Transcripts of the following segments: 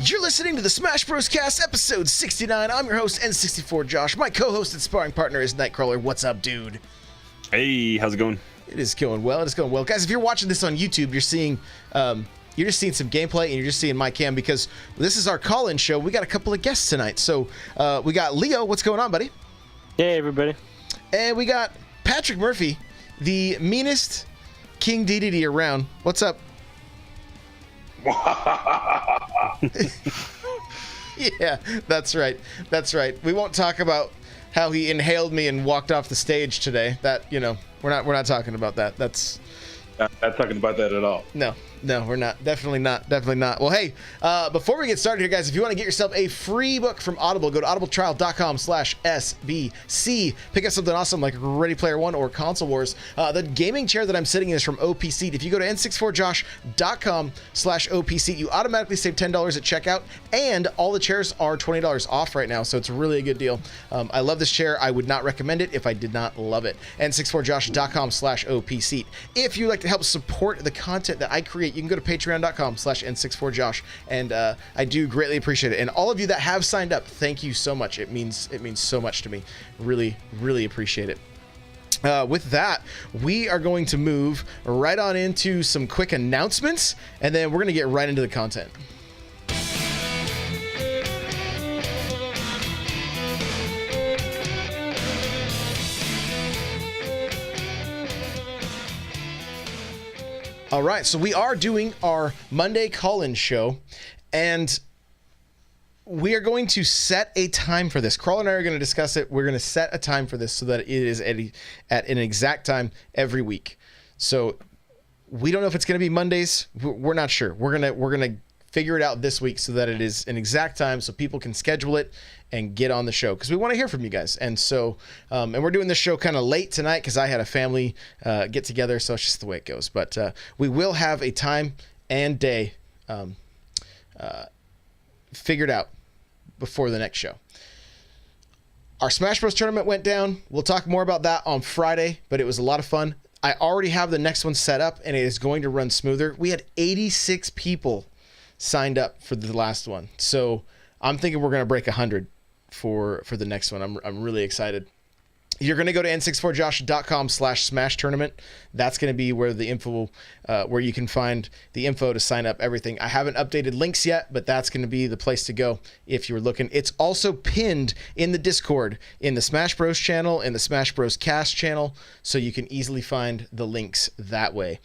You're listening to the Smash Bros. Cast, episode 69. I'm your host, N64 Josh. My co-host and sparring partner is Nightcrawler. What's up, dude? Hey, how's it going? It is going well. It is going well. Guys, if you're watching this on YouTube, you're seeing, you're just seeing some gameplay, and you're just seeing my cam because this is our call-in show. We got a couple of guests tonight. So we got Leo. What's going on, buddy? Hey, everybody. And we got Patrick Murphy, the meanest King DDD around. What's up? Yeah, that's right. That's right. We won't talk about how he inhaled me and walked off the stage today. That, you know, we're not talking about that. That's Not talking about that at all. No, we're not. Definitely not. Well, hey, before we get started here, guys, if you want to get yourself a free book from Audible, go to audibletrial.com/SBC. Pick up something awesome like Ready Player One or Console Wars. The gaming chair that I'm sitting in is from OP Seat. If you go to n64josh.com/OP Seat, you automatically save $10 at checkout, and all the chairs are $20 off right now, so it's really a good deal. I love this chair. I would not recommend it if I did not love it. n64josh.com/OP Seat. If you'd like to help support the content that I create, you can go to patreon.com/n64josh, and I do greatly appreciate it. And all of you that have signed up, thank you so much. It means so much to me. Really, really appreciate it. With that, we are going to move right on into some quick announcements, and then we're going to get right into the content. All right, so we are doing our Monday call-in show, and we are going to set a time for this. Carl and I are going to discuss it. We're going to set a time for this so that it is at an exact time every week. So we don't know if it's going to be Mondays. We're not sure. We're gonna figure it out this week so that it is an exact time so people can schedule it and get on the show, because we want to hear from you guys. And so and we're doing this show kind of late tonight because I had a family get together, so it's just the way it goes. But we will have a time and day figured out before the next show. Our Smash Bros tournament went down. We'll talk more about that on Friday, but it was a lot of fun. I already have the next one set up, and it is going to run smoother. We had 86 people signed up for the last one, so I'm thinking we're going to break 100 for the next one. I'm really excited. You're going to go to n64josh.com/smash tournament. That's going to be where the info, where you can find the info to sign up, everything. I haven't updated links yet, but that's going to be the place to go if you're looking. It's also pinned in the Discord, in the Smash Bros channel, in the Smash Bros Cast channel, so you can easily find the links that way.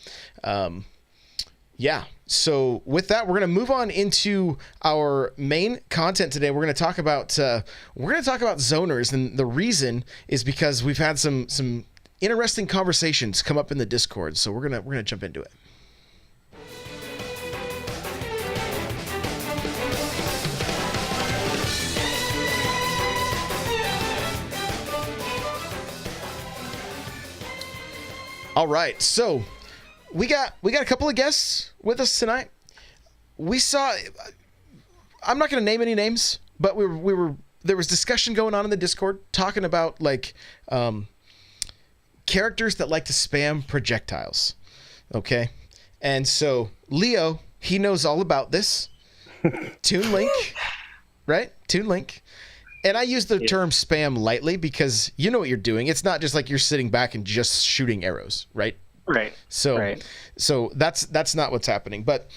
Yeah, so with that, we're going to move on into our main content today. We're going to talk about zoners, and the reason is because we've had some interesting conversations come up in the Discord. So we're gonna jump into it. All right, so we got a couple of guests with us tonight. We saw, I'm not going to name any names, but there was discussion going on in the Discord talking about like characters that like to spam projectiles. Okay, and so Leo, he knows all about this. Toon Link, right? Toon Link. And I use the term spam lightly because you know what you're doing. It's not just like you're sitting back and just shooting arrows, right? Right. So that's not what's happening. But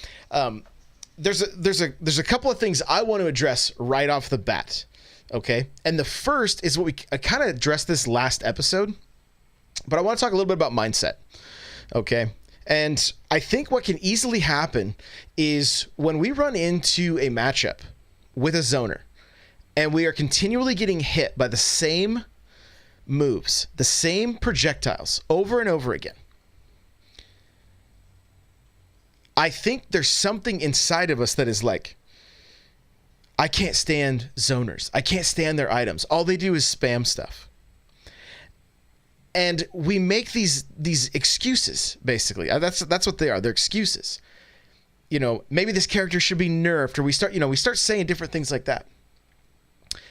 there's a couple of things I want to address right off the bat. Okay, and the first is what we kind of addressed this last episode, but I want to talk a little bit about mindset. Okay, and I think what can easily happen is when we run into a matchup with a zoner, and we are continually getting hit by the same moves, the same projectiles over and over again. I think there's something inside of us that is like, I can't stand zoners. I can't stand their items. All they do is spam stuff. And we make these excuses, basically. That's what they are. They're excuses. You know, maybe this character should be nerfed, or we start saying different things like that.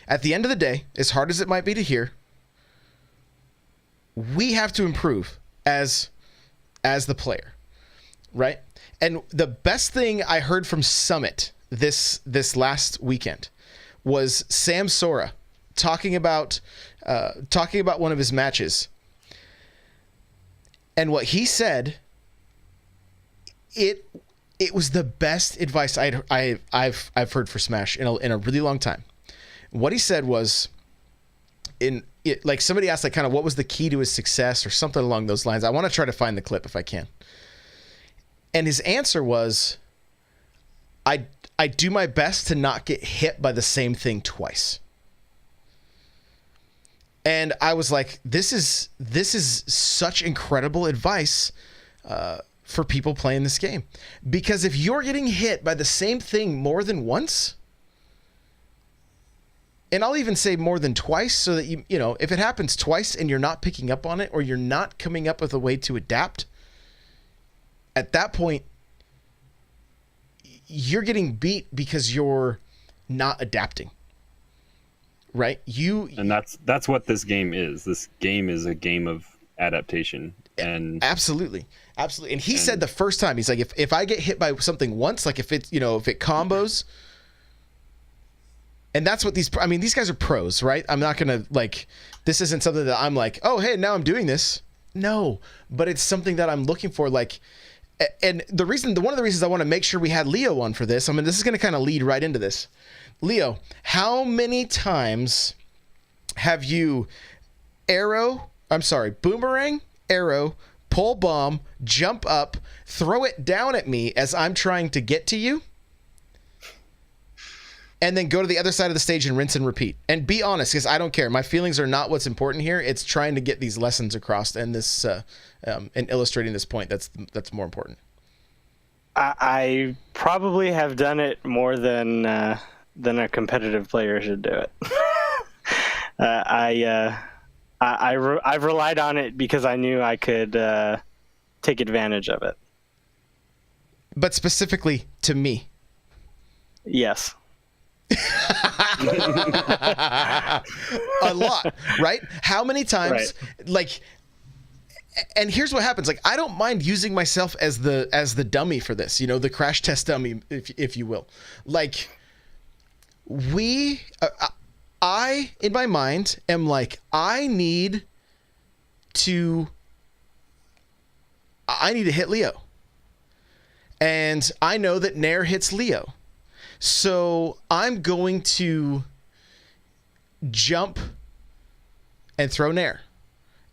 At the end of the day, as hard as it might be to hear, we have to improve as the player, right? And the best thing I heard from Summit this last weekend was Sam Sora talking about one of his matches, and what he said, it was the best advice I've heard for Smash in a really long time. What he said was, like somebody asked like kind of what was the key to his success or something along those lines. I want to try to find the clip if I can. And his answer was, I do my best to not get hit by the same thing twice. And I was like, this is such incredible advice for people playing this game. Because if you're getting hit by the same thing more than once, and I'll even say more than twice, so that you know, if it happens twice and you're not picking up on it, or you're not coming up with a way to adapt, at that point, you're getting beat because you're not adapting. Right? And that's what this game is. This game is a game of adaptation. And absolutely. And he said the first time, he's like, if I get hit by something once, like if it's, if it combos, and that's what these guys are pros, right? I'm not going to this isn't something that I'm like, oh, hey, now I'm doing this. No, but it's something that I'm looking for. And one of the reasons I want to make sure we had Leo on for this, this is going to kind of lead right into this. Leo, how many times have you boomerang, arrow, pull bomb, jump up, throw it down at me as I'm trying to get to you, and then go to the other side of the stage and rinse and repeat? And be honest, because I don't care. My feelings are not what's important here. It's trying to get these lessons across and this and illustrating this point. That's more important. I probably have done it more than a competitive player should do it. I've relied on it because I knew I could take advantage of it. But specifically to me. Yes. A lot, right? How many times, and here's what happens. I don't mind using myself as the dummy for this, the crash test dummy, if you will. I in my mind am like, I need to hit Leo, and I know that Nair hits Leo. So I'm going to jump and throw Nair.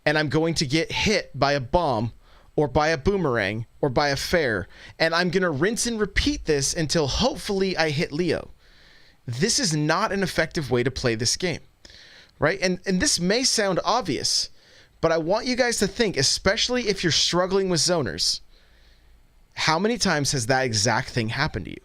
And I'm going to get hit by a bomb or by a boomerang or by a fair. And I'm going to rinse and repeat this until hopefully I hit Leo. This is not an effective way to play this game, right? And this may sound obvious, but I want you guys to think, especially if you're struggling with zoners, how many times has that exact thing happened to you?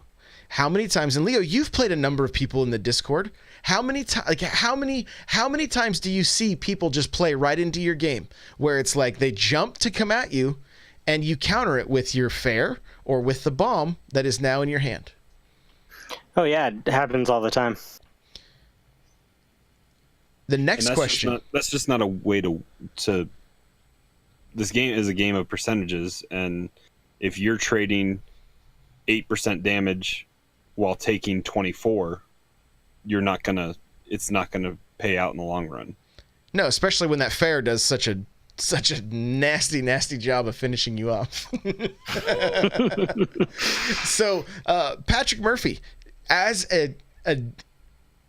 How many times, and Leo, you've played a number of people in the Discord. How many times do you see people just play right into your game where it's like they jump to come at you and you counter it with your fair or with the bomb that is now in your hand? Oh yeah, it happens all the time. The next question. That's just not a way to. This game is a game of percentages, and if you're trading 8% damage while taking 24, it's not gonna pay out in the long run. No, especially when that fair does such a nasty job of finishing you off. So, Patrick Murphy, as a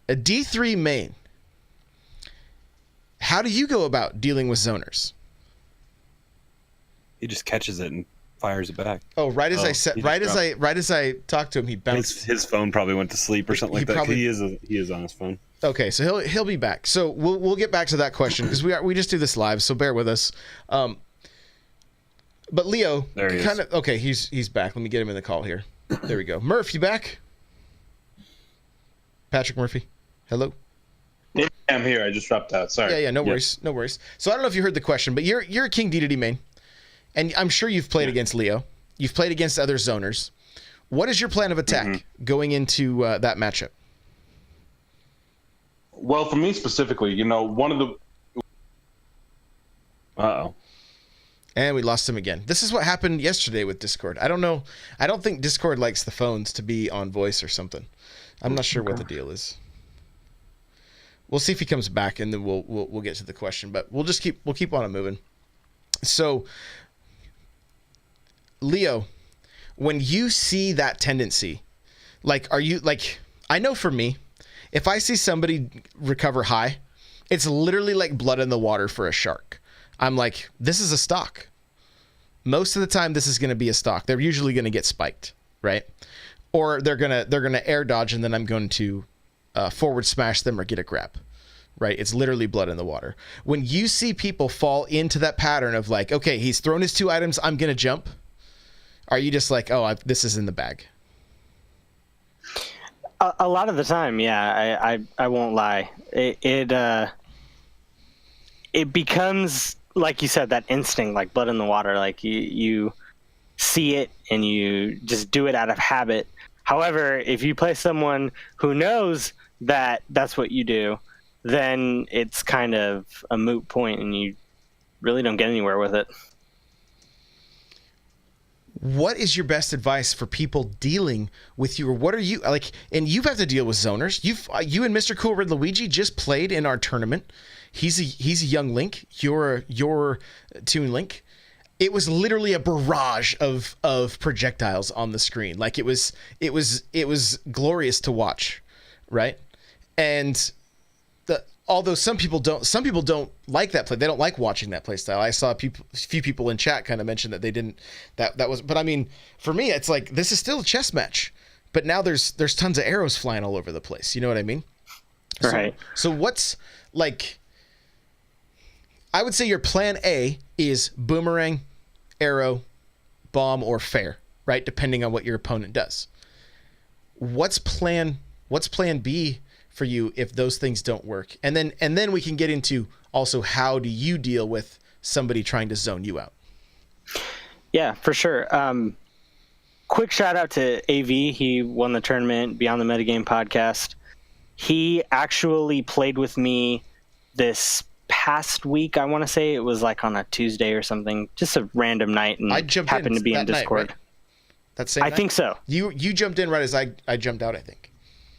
D3 main, how do you go about dealing with zoners? He just catches it and fires it back. Oh, right as I talked to him, he bounced. His phone probably went to sleep or something like that. He is on his phone. Okay, so he'll be back. So we'll get back to that question because we just do this live, so bear with us. But Leo, there he is. Okay, he's back. Let me get him in the call here. There we go. Murph, you back? Patrick Murphy, hello. Yeah, I'm here. I just dropped out. Sorry. Yeah. No worries. So I don't know if you heard the question, but you're a King Dedede main. And I'm sure you've played against Leo. You've played against other zoners. What is your plan of attack going into that matchup? Well, for me specifically, one of the... And we lost him again. This is what happened yesterday with Discord. I don't know. I don't think Discord likes the phones to be on voice or something. I'm not sure what the deal is. We'll see if he comes back, and then we'll get to the question. But we'll keep on moving. So, Leo, when you see that tendency, like, are you like? I know for me, if I see somebody recover high, it's literally like blood in the water for a shark. I'm like, this is a stock. Most of the time, this is going to be a stock. They're usually going to get spiked, right? Or they're gonna air dodge, and then I'm going to forward smash them or get a grab, right? It's literally blood in the water. When you see people fall into that pattern of like, okay, he's thrown his 2 items, I'm going to jump. Are you just like, oh, this is in the bag? A lot of the time, yeah. I won't lie. It becomes, like you said, that instinct, like blood in the water. Like you see it and you just do it out of habit. However, if you play someone who knows that that's what you do, then it's kind of a moot point and you really don't get anywhere with it. What is your best advice for people dealing with you, or what are you like? And you've had to deal with zoners. You and Mr. Cool Red Luigi just played in our tournament. He's a young Link. You're Toon Link. It was literally a barrage of projectiles on the screen. Like it was glorious to watch, right? And although some people don't like that play. They don't like watching that play style. I saw a few people in chat kind of mention that they didn't. That was. But I mean, for me, it's like this is still a chess match. But now there's tons of arrows flying all over the place. You know what I mean? Right. So what's like? I would say your plan A is boomerang, arrow, bomb, or fair, right? Depending on what your opponent does. What's plan B for you if those things don't work? And then we can get into also how do you deal with somebody trying to zone you out? Yeah, for sure. Quick shout out to AV. He won the tournament, Beyond the Metagame podcast. He actually played with me this past week. I want to say it was like on a Tuesday or something, just a random night, and happened to be in Discord. Night, right? That same I night? think so. You jumped in right as I jumped out, I think.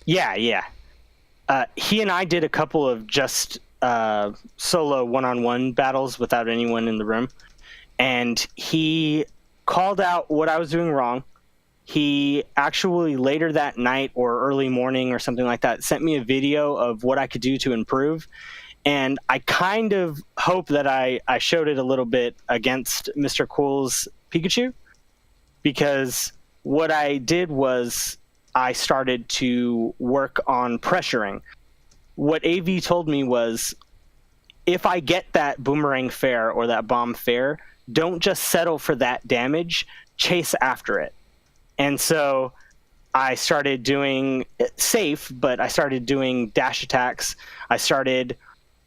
Yeah. He and I did a couple of just solo one-on-one battles without anyone in the room, and he called out what I was doing wrong. He actually later that night or early morning or something like that sent me a video of what I could do to improve. And I kind of hope that I showed it a little bit against Mr. Cool's Pikachu, because what I did was I started to work on pressuring. What AV told me was, if I get that boomerang fair or that bomb fair, don't just settle for that damage, chase after it. And so I started doing safe, but I started doing dash attacks. I started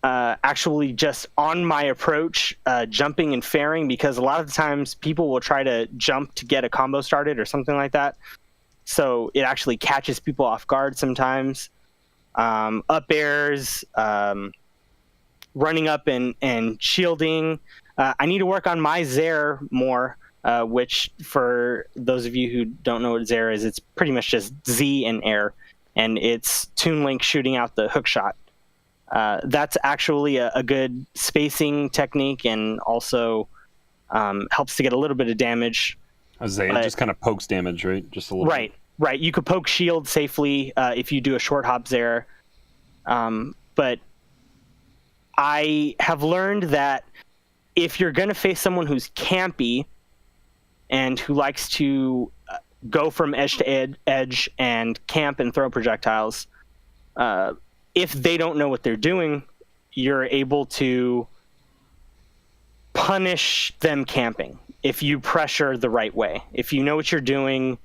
actually just on my approach, jumping and fairing, because a lot of the times people will try to jump to get a combo started or something like that. So it actually catches people off guard sometimes. Up airs, running up and shielding. I need to work on my Zair more, which for those of you who don't know what Zair is, it's pretty much just Z and air, and it's Toon Link shooting out the hook shot. That's actually a good spacing technique, and also helps to get a little bit of damage. It just kind of pokes damage, right? Just a little bit. Right. You could poke shield safely if you do a short hop there. But I have learned that if you're going to face someone who's campy and who likes to go from edge to edge and camp and throw projectiles, if they don't know what they're doing, you're able to punish them camping if you pressure the right way. If you know what you're doing,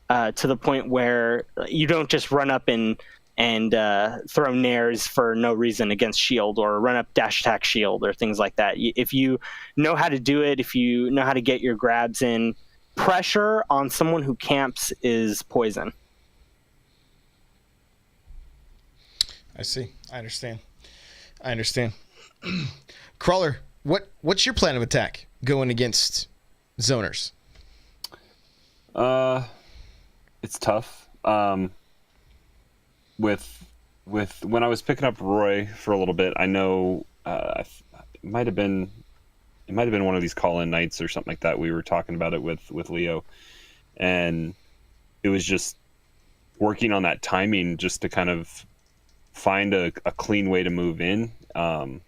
to the point where you don't just run up and throw nairs for no reason against shield, or run up dash attack shield or things like that. If you know how to do it, if you know how to get your grabs in, pressure on someone who camps is poison. I see. I understand. Crawler, what's your plan of attack? going against zoners? It's tough. With when I was picking up Roy for a little bit, I know it might have been one of these call-in nights or something like that. We were talking about it with Leo, and it was just working on that timing just to kind of find a clean way to move in. And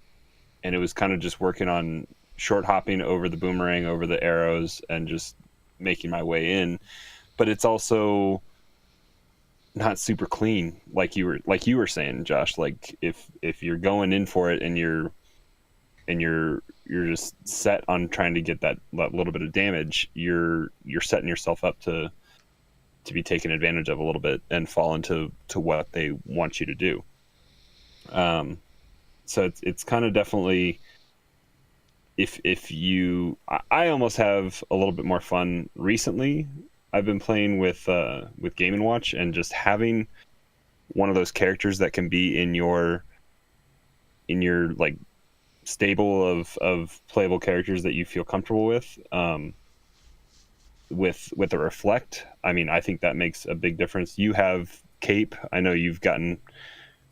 it was kind of just working on short hopping over the boomerang, over the arrows, and just making my way in. But it's also not super clean, like you were saying, Josh. Like if you're going in for it and you're just set on trying to get that little bit of damage, you're setting yourself up to be taken advantage of a little bit and fall into what they want you to do. So it's kind of definitely, I almost have a little bit more fun recently. I've been playing with Game & Watch, and just having one of those characters that can be in your like stable of playable characters that you feel comfortable with a reflect. I mean, I think that makes a big difference. You have cape. I know you've gotten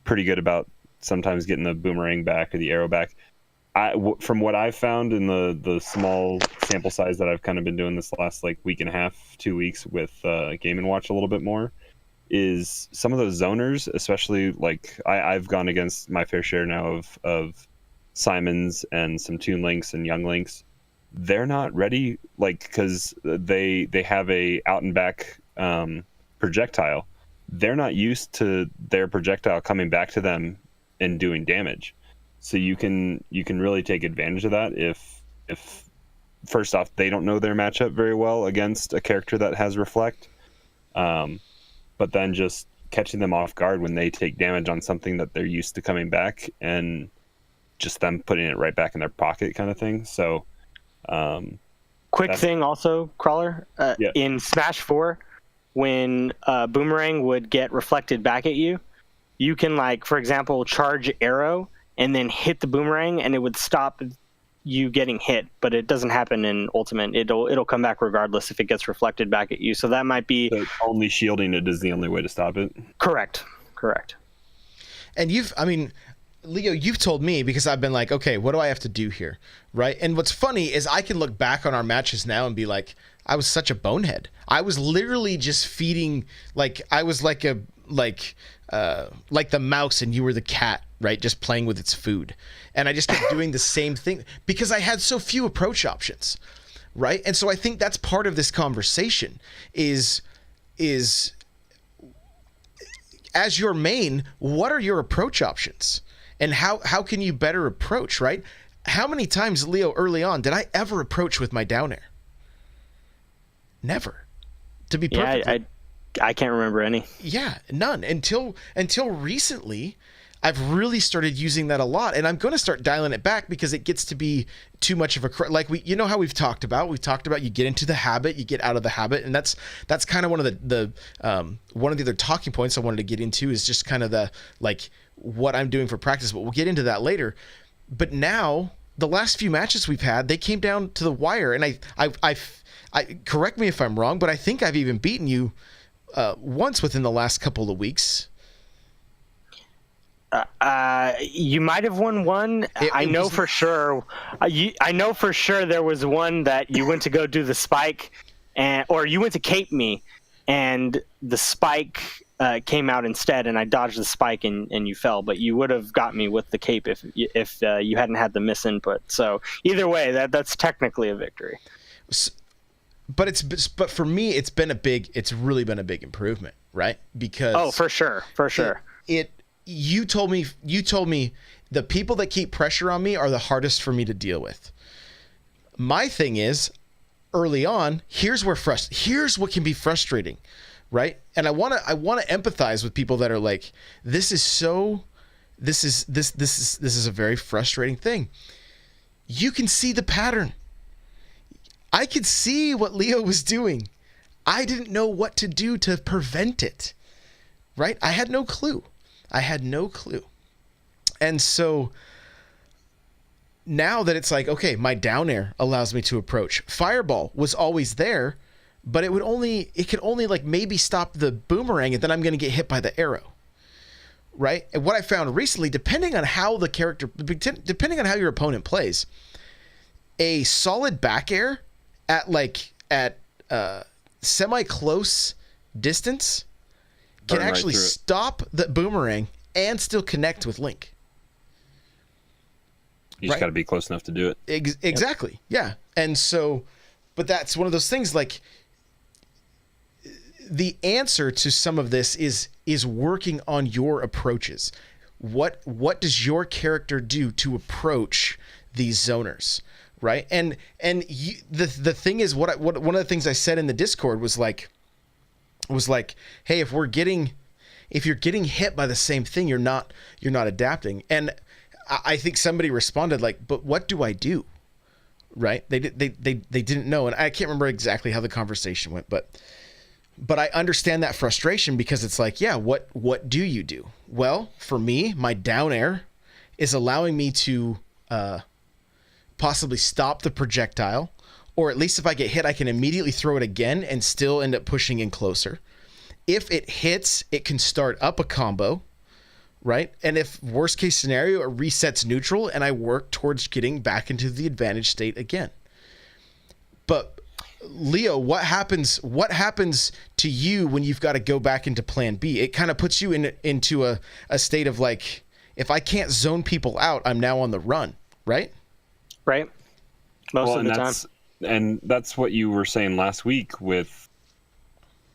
pretty good about sometimes getting the boomerang back or the arrow back. From what I've found in the small sample size that I've kind of been doing this last like week and a half, 2 weeks with Game & Watch a little bit more, is some of those zoners, especially like I've gone against my fair share now of Simons and some Toon Links and Young Links. They're not ready, like, because they have a out and back projectile. They're not used to their projectile coming back to them and doing damage. So you can really take advantage of that if first off they don't know their matchup very well against a character that has reflect, but then just catching them off guard when they take damage on something that they're used to coming back, and just them putting it right back in their pocket kind of thing. So quick thing also, Crawler, yeah. In Smash 4, when Boomerang would get reflected back at you, you can, like, for example, charge arrow and then hit the boomerang, and it would stop you getting hit. But it doesn't happen in Ultimate. It'll come back regardless if it gets reflected back at you. So that might be... So only shielding it is the only way to stop it? Correct. And Leo, you've told me, because I've been like, okay, what do I have to do here, right? And what's funny is I can look back on our matches now and be like, I was such a bonehead. I was literally just feeding, like, I was like the mouse and you were the cat, right? Just playing with its food. And I just kept doing the same thing because I had so few approach options, right? And so I think that's part of this conversation is as your main, what are your approach options? And how can you better approach, right? How many times, Leo, early on, did I ever approach with my down air? Never. To be perfectly... I can't remember any. Yeah, none. Until recently, I've really started using that a lot, and I'm going to start dialing it back because it gets to be too much of a... Like, how we've talked about you get into the habit, you get out of the habit, and that's kind of one of the other talking points I wanted to get into is just kind of the, like, what I'm doing for practice, but we'll get into that later. But now, the last few matches we've had, they came down to the wire, and I correct me if I'm wrong, but I think I've even beaten you once within the last couple of weeks. You might have won one. I know for sure there was one that you went to go do the spike, or you went to cape me, and the spike came out instead, and I dodged the spike and you fell. But you would have got me with the cape if you hadn't had the miss input. So either way, that's technically a victory. But for me, it's really been a big improvement, right? Because for sure. You told me the people that keep pressure on me are the hardest for me to deal with. My thing is, early on, here's what can be frustrating, right? And I want to empathize with people that are like, this is a very frustrating thing. You can see the pattern. I could see what Leo was doing. I didn't know what to do to prevent it, right? I had no clue. And so now that it's like, okay, my down air allows me to approach. Fireball was always there, but it could only like maybe stop the boomerang, and then I'm going to get hit by the arrow. Right? And what I found recently, depending on how your opponent plays, a solid back air at semi-close distance can actually stop the boomerang and still connect with Link. You just got to be close enough to do it. Exactly. Yeah. And so, but that's one of those things, like, the answer to some of this is working on your approaches. What does your character do to approach these zoners, right? And the thing is, what one of the things I said in the Discord was like, hey, if you're getting hit by the same thing, you're not adapting. And I think somebody responded like, but what do I do? Right? They didn't know, and I can't remember exactly how the conversation went, but I understand that frustration, because it's like, yeah, what do you do? Well, for me, my down air is allowing me to possibly stop the projectile, or at least if I get hit, I can immediately throw it again and still end up pushing in closer. If it hits, it can start up a combo, right? And if worst case scenario, it resets neutral and I work towards getting back into the advantage state again. But Leo, what happens to you when you've got to go back into plan B? It kind of puts you into a state of like, if I can't zone people out, I'm now on the run, right? Right. Most of the time. And that's what you were saying last week with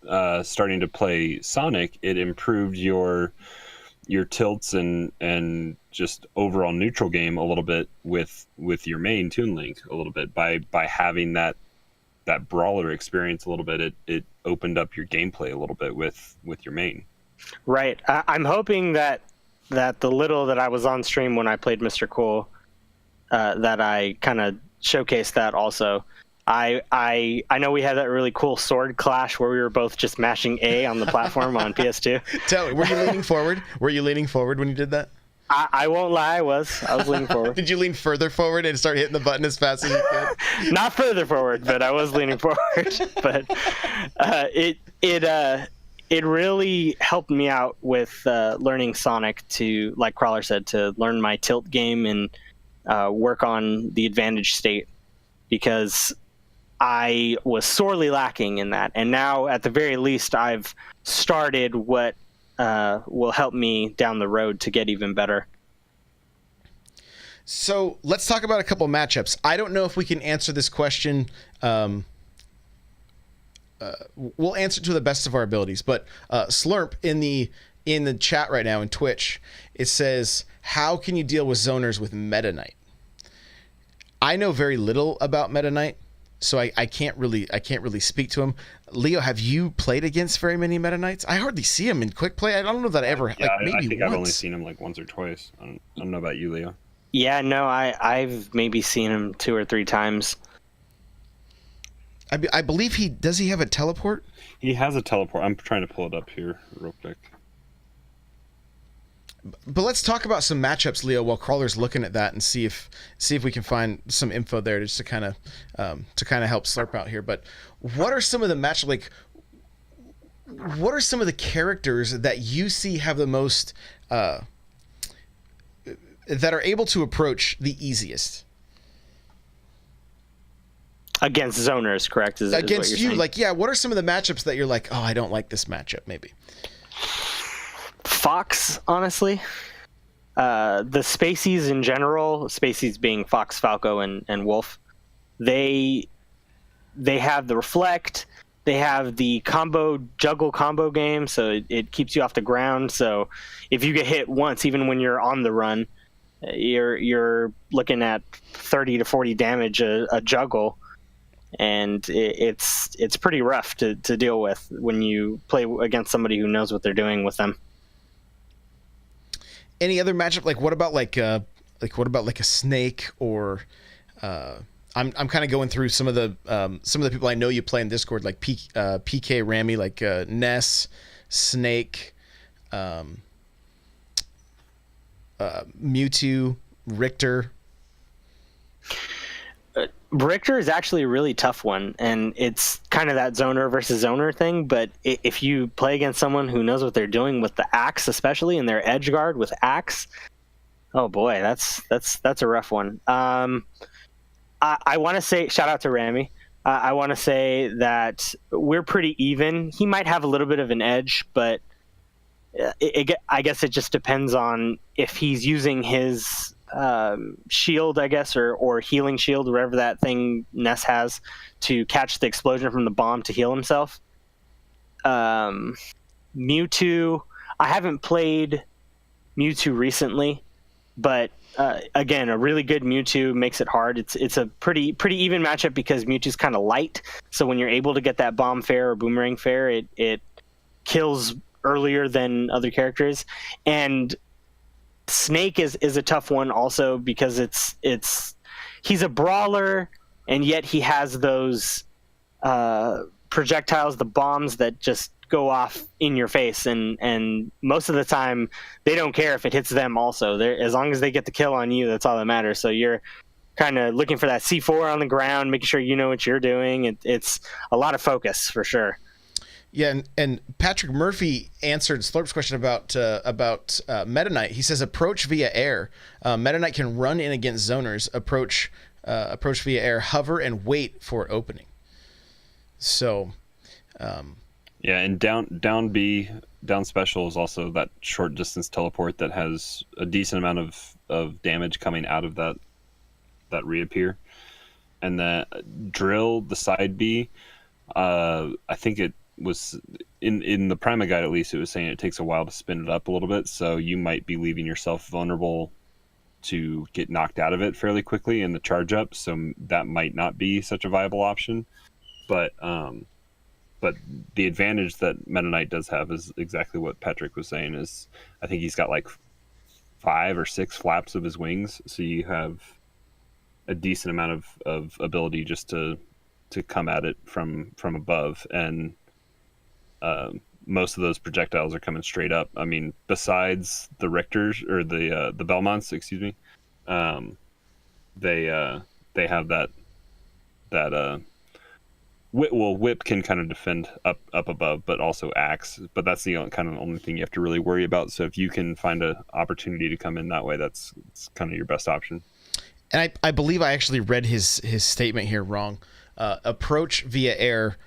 starting to play Sonic. It improved your tilts and just overall neutral game a little bit with your main Toon Link a little bit by having that brawler experience a little bit. It opened up your gameplay a little bit with your main. Right. I'm hoping that the little that I was on stream when I played Mr. Cool, that I kind of showcased that also. I know we had that really cool sword clash where we were both just mashing A on the platform on PS2. Tell me, were you leaning forward? Were you leaning forward when you did that? I won't lie, I was leaning forward. Did you lean further forward and start hitting the button as fast as you could? Not further forward, but I was leaning forward. But it really helped me out with learning Sonic to, like Crawler said, to learn my tilt game and work on the advantage state, because I was sorely lacking in that. And now, at the very least, I've started what will help me down the road to get even better. So let's talk about a couple matchups. I don't know if we can answer this question. We'll answer to the best of our abilities. But Slurp in the chat right now in Twitch, it says, "How can you deal with zoners with Meta Knight?" I know very little about Meta Knight, so I can't really speak to him. Leo, have you played against very many Meta Knights? I hardly see him in quick play. I don't know that I ever. Yeah, maybe I think once. I've only seen him like once or twice. I don't know about you, Leo. Yeah, no, I've maybe seen him 2 or 3 times. I believe he have a teleport? He has a teleport. I'm trying to pull it up here real quick. But let's talk about some matchups, Leo, while Crawler's looking at that, and see if we can find some info there just to kind of help Slurp out here. But what are some of the what are some of the characters that you see have the most that are able to approach the easiest against zoners? Correct? Against is you, saying? like, yeah. What are some of the matchups that you're like, oh, I don't like this matchup? Maybe Fox, honestly. The Spaceys in general, Spaceys being Fox, Falco, and Wolf, they have the reflect. They have the juggle combo game, so it keeps you off the ground. So if you get hit once, even when you're on the run, you're looking at 30 to 40 damage a juggle, and it's pretty rough to deal with when you play against somebody who knows what they're doing with them. Any other matchup? Like what about a Snake or I'm kind of going through some of the people I know you play in Discord, like PK Ramy, like Ness, Snake, Mewtwo, Richter. Richter is actually a really tough one, and it's kind of that zoner versus zoner thing. But if you play against someone who knows what they're doing with the axe, especially in their edge guard with axe, oh boy, that's a rough one. I want to say shout out to Rami. I want to say that we're pretty even. He might have a little bit of an edge, but I guess it just depends on if he's using his shield, I guess, or healing shield, whatever that thing Ness has, to catch the explosion from the bomb to heal himself. Mewtwo, I haven't played Mewtwo recently, but again, a really good Mewtwo makes it hard. It's a pretty even matchup because Mewtwo's kind of light, so when you're able to get that bomb fair or boomerang fair, it kills earlier than other characters. And Snake is a tough one also because he's a brawler, and yet he has those projectiles, the bombs that just go off in your face, and most of the time they don't care if it hits them also. As long as they get the kill on you, that's all that matters. So you're kind of looking for that C4 on the ground, making sure you know what you're doing. It's a lot of focus for sure. Yeah, and Patrick Murphy answered Slurp's question about Meta Knight. He says approach via air. Meta Knight can run in against zoners, approach via air, hover, and wait for opening. So, yeah, and down B, down special is also that short distance teleport that has a decent amount of damage coming out of that reappear. And the drill, the side B, I think it was in the Prima guide, at least it was saying it takes a while to spin it up a little bit, so you might be leaving yourself vulnerable to get knocked out of it fairly quickly in the charge up, so that might not be such a viable option. But the advantage that Meta Knight does have is exactly what Patrick was saying, is I think he's got like 5 or 6 flaps of his wings, so you have a decent amount of ability just to come at it from above. And most of those projectiles are coming straight up. I mean, besides the Richters or the Belmonts, excuse me, they have that Whip can kind of defend up above, but also Axe. But that's the only thing you have to really worry about. So if you can find an opportunity to come in that way, it's kind of your best option. And I believe I actually read his statement here wrong. Approach via air,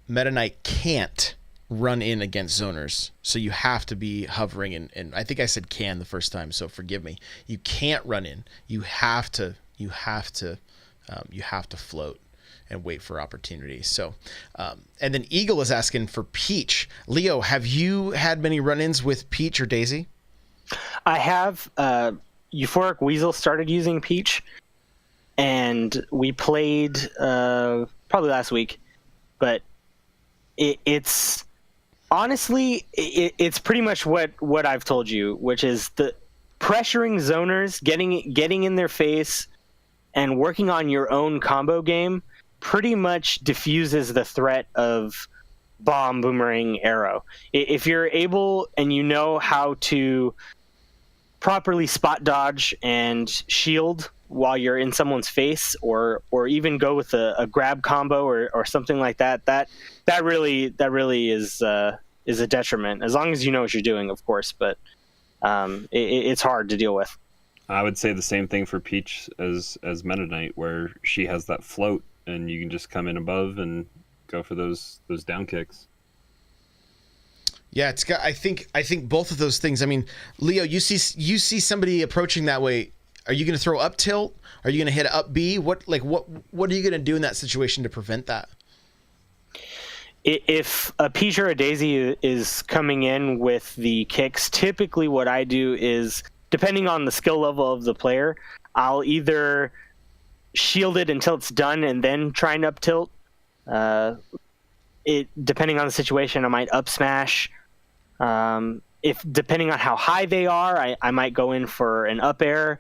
Meta Knight can't run in against zoners, so you have to be hovering, and I think I said can the first time, so forgive me. You can't run in. You have to float and wait for opportunity. So, and then Eagle is asking for Peach. Leo, have you had many run-ins with Peach or Daisy? I have. Euphoric Weasel started using Peach, and we played probably last week, but it's honestly it's pretty much what I've told you, which is the pressuring zoners, getting in their face, and working on your own combo game pretty much diffuses the threat of bomb, boomerang, arrow. If you're able and you know how to properly spot dodge and shield while you're in someone's face, or even go with a grab combo or something like that, that really is a detriment, as long as you know what you're doing, of course. But it's hard to deal with. I would say the same thing for Peach as Meta Knight, where she has that float and you can just come in above and go for those down kicks. Yeah, it's got. I think both of those things. I mean, Leo, you see somebody approaching that way. Are you going to throw up tilt? Are you going to hit up B? What are you going to do in that situation to prevent that? If a Peach or a Daisy is coming in with the kicks, typically what I do is, depending on the skill level of the player, I'll either shield it until it's done and then try and up tilt. Depending on the situation, I might up smash. If depending on how high they are, I might go in for an up air,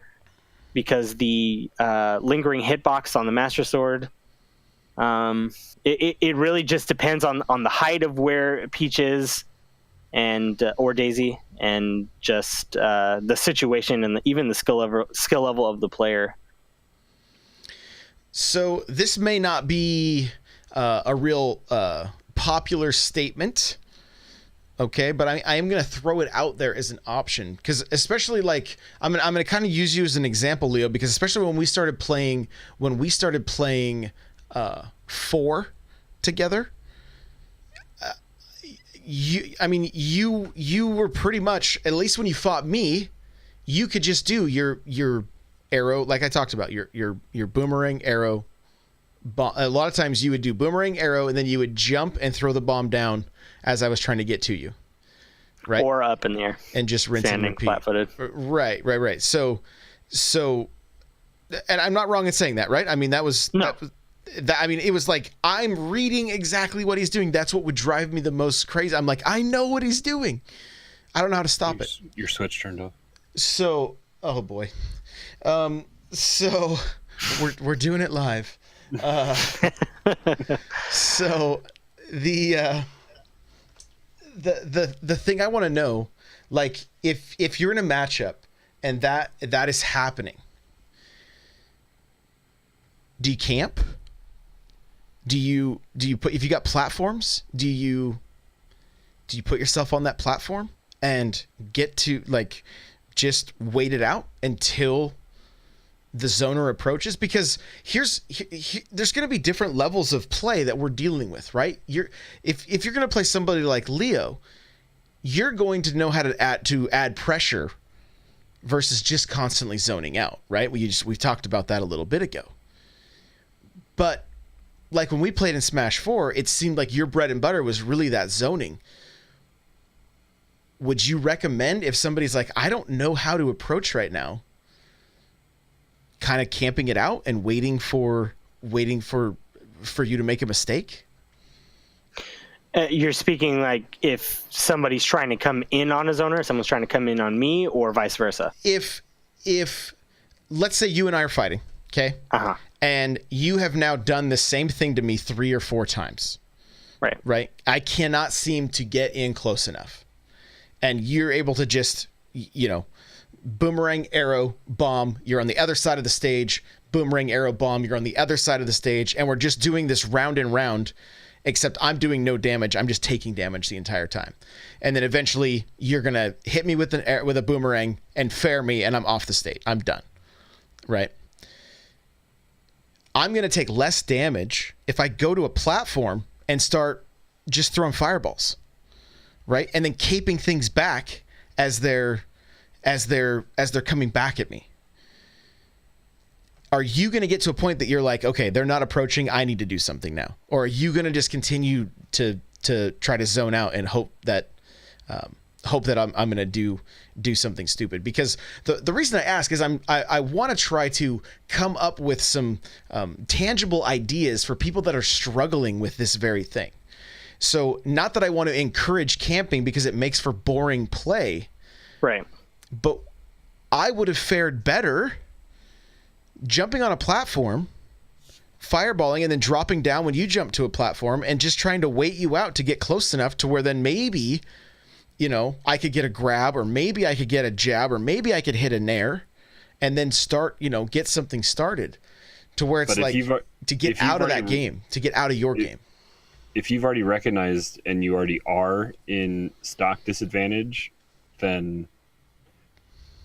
because the lingering hitbox on the Master Sword. It really just depends on the height of where Peach is, and or Daisy, and just the situation and even the skill level of the player. So this may not be a real popular statement, okay, but I am going to throw it out there as an option, because especially like I'm going to kind of use you as an example, Leo, because especially when we started playing 4 together, you were pretty much, at least when you fought me, you could just do your arrow, like I talked about, your boomerang, arrow, bomb. A lot of times you would do boomerang, arrow, and then you would jump and throw the bomb down as I was trying to get to you, right? Or up in the air And just rinse and repeat. Flat-footed. Right. So, and I'm not wrong in saying that, right? I mean, that was it was like, I'm reading exactly what he's doing. That's what would drive me the most crazy. I'm like, I know what he's doing. I don't know how to stop it. Your switch turned off. So, oh boy. So we're doing it live. So the thing I want to know, like, if you're in a matchup and that is happening, do you camp? Do you put, if you got platforms, do you put yourself on that platform and get to, like, just wait it out until the zoner approaches? Because there's going to be different levels of play that we're dealing with, right? If you're going to play somebody like Leo, you're going to know how to add pressure versus just constantly zoning out, right? We talked about that a little bit ago. But like when we played in Smash 4, it seemed like your bread and butter was really that zoning. Would you recommend, if somebody's like, I don't know how to approach right now, kind of camping it out and waiting for you to make a mistake? You're speaking like if somebody's trying to come in on a zoner, someone's trying to come in on me, or vice versa? If let's say you and I are fighting, okay? Uh-huh. And you have now done the same thing to me 3 or 4 times. Right? I cannot seem to get in close enough. And you're able to just, boomerang, arrow, bomb, you're on the other side of the stage, boomerang, arrow, bomb, you're on the other side of the stage, and we're just doing this round and round, except I'm doing no damage, I'm just taking damage the entire time. And then eventually you're going to hit me with a boomerang and fair me, and I'm off the stage. I'm done. Right? I'm going to take less damage if I go to a platform and start just throwing fireballs. Right? And then caping things back as they're coming back at me. Are you going to get to a point that you're like, okay, they're not approaching, I need to do something now? Or are you going to just continue to try to zone out and hope that I'm going to do something stupid? Because the reason I ask is I want to try to come up with some tangible ideas for people that are struggling with this very thing. So not that I want to encourage camping because it makes for boring play. Right. But I would have fared better jumping on a platform, fireballing, and then dropping down when you jump to a platform and just trying to wait you out to get close enough to where then maybe, I could get a grab, or maybe I could get a jab, or maybe I could hit a nair and then start, get something started to where it's like to get out of that game, to get out of your game. If you've already recognized and you already are in stock disadvantage, then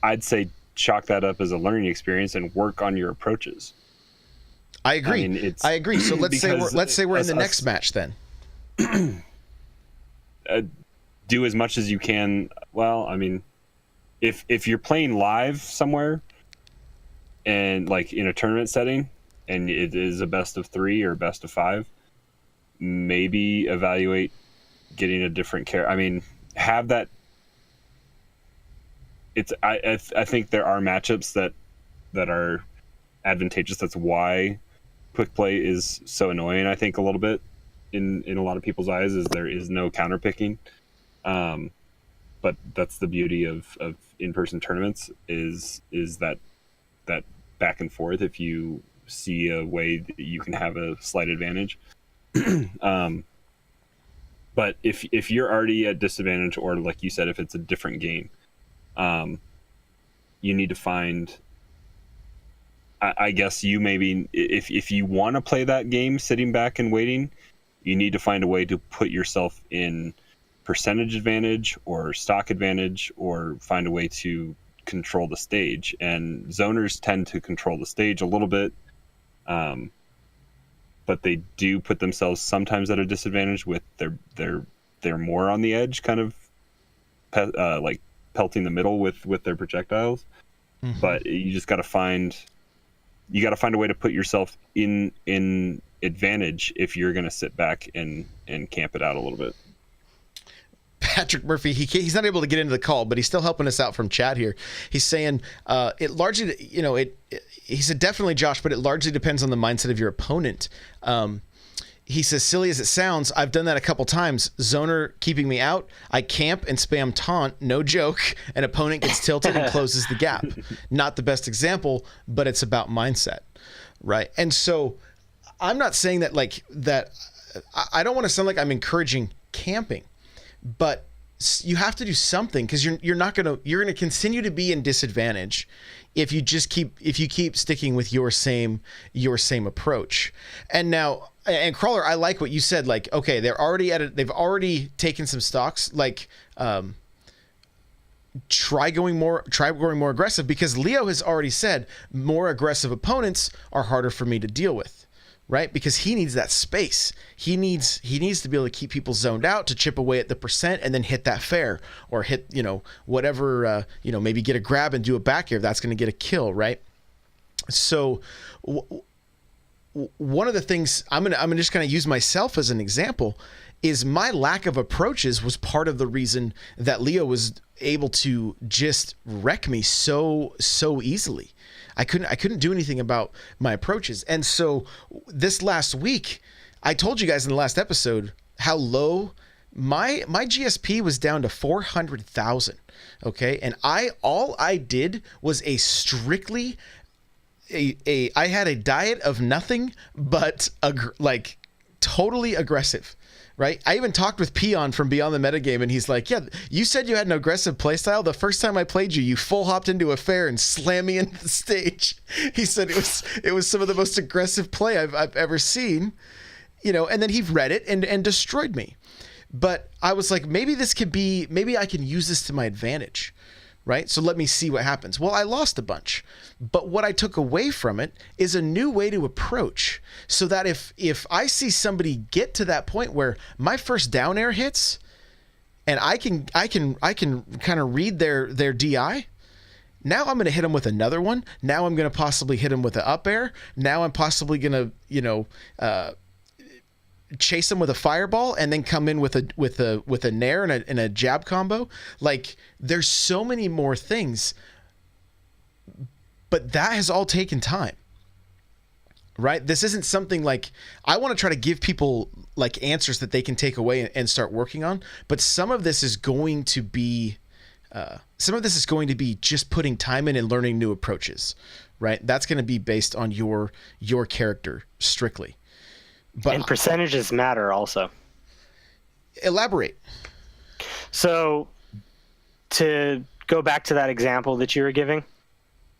I'd say chalk that up as a learning experience and work on your approaches. I agree. I agree. So let's say we're in the next match then. Do as much as you can. Well, I mean, if you're playing live somewhere and like in a tournament setting and it is a best of 3 or best of 5, maybe evaluate getting a different character. I mean, have that. I think there are matchups that are advantageous. That's why quick play is so annoying. I think a little bit in a lot of people's eyes is there is no counter picking. But that's the beauty of in-person tournaments is that back and forth. If you see a way that you can have a slight advantage. But if you're already at disadvantage, or like you said, if it's a different game, you need to find I guess you maybe, if you want to play that game sitting back and waiting, you need to find a way to put yourself in percentage advantage or stock advantage, or find a way to control the stage. And zoners tend to control the stage a little bit, but they do put themselves sometimes at a disadvantage with they're more on the edge, kind of like pelting the middle with their projectiles. Mm-hmm. But you just got to find a way to put yourself in advantage if you're going to sit back and camp it out a little bit. Patrick Murphy, he's not able to get into the call, but he's still helping us out from chat here. He's saying it largely, he said definitely, Josh, but it largely depends on the mindset of your opponent. He says, silly as it sounds, I've done that a couple times. Zoner keeping me out, I camp and spam taunt, no joke, and opponent gets tilted and closes the gap. Not the best example, but it's about mindset, right? And so I'm not saying that I don't want to sound like I'm encouraging camping, but you have to do something, because you're going to continue to be in disadvantage if you keep sticking with your same approach. And Crawler, I like what you said. Like, okay, they've already taken some stocks. Like, try going more aggressive, because Leo has already said more aggressive opponents are harder for me to deal with, right? Because he needs that space. He needs to be able to keep people zoned out, to chip away at the percent and then hit that fair, or hit, whatever, maybe get a grab and do a back air. That's going to get a kill, right? So one of the things I'm just going to use myself as an example is my lack of approaches was part of the reason that Leo was able to just wreck me so easily. I couldn't do anything about my approaches. And so this last week, I told you guys in the last episode how low my GSP was, down to 400,000. Okay. And all I did was I had a diet of nothing but totally aggressive, right? I even talked with Peon from Beyond the Metagame, and he's like, yeah, you said you had an aggressive playstyle. The first time I played you full hopped into a fair and slammed me into the stage. He said it was some of the most aggressive play I've ever seen, and then he read it and destroyed me. But I was like, maybe I can use this to my advantage. Right? So let me see what happens. Well, I lost a bunch, but what I took away from it is a new way to approach, so that if I see somebody get to that point where my first down air hits and I can kind of read their DI, now I'm going to hit them with another one. Now I'm going to possibly hit them with an up air. Now I'm possibly going to, chase them with a fireball and then come in with a nair and a jab combo. Like, there's so many more things, but that has all taken time, right? This isn't something like, I want to try to give people like answers that they can take away and start working on. But some of this is going to be just putting time in and learning new approaches, right? That's going to be based on your character strictly. And percentages matter also. Elaborate. So, to go back to that example that you were giving,